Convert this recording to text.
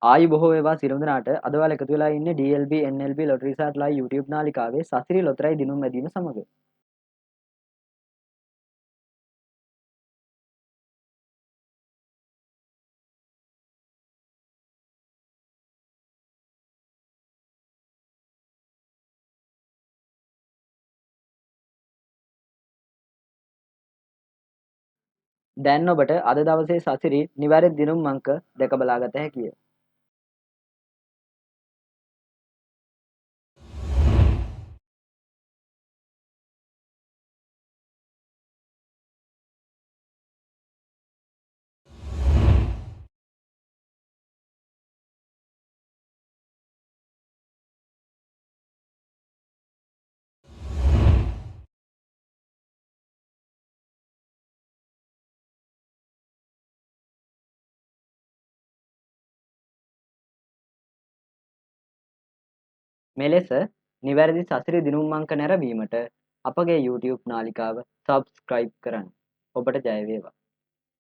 ආයු බොහෝ වේවා සියලුම දෙනාට අද ඔයාලා එකතු වෙලා ඉන්නේ DLB NLB ලොටරි සාට් ලයිව් YouTube නාලිකාවේ සසිරි ලොතරැයි දිනුම් මැදීම සමග. දැන් ඔබට අද දවසේ සසිරි නිවැරදි දිනුම් අංක දැක බලාගත හැකිය. මෙලෙස නිවැරදි සසිරි දිනුම් අංක නැරඹීමට අපගේ YouTube නාලිකාව සබ්ස්ක්‍රයිබ් කරන්න. ඔබට ජය වේවා.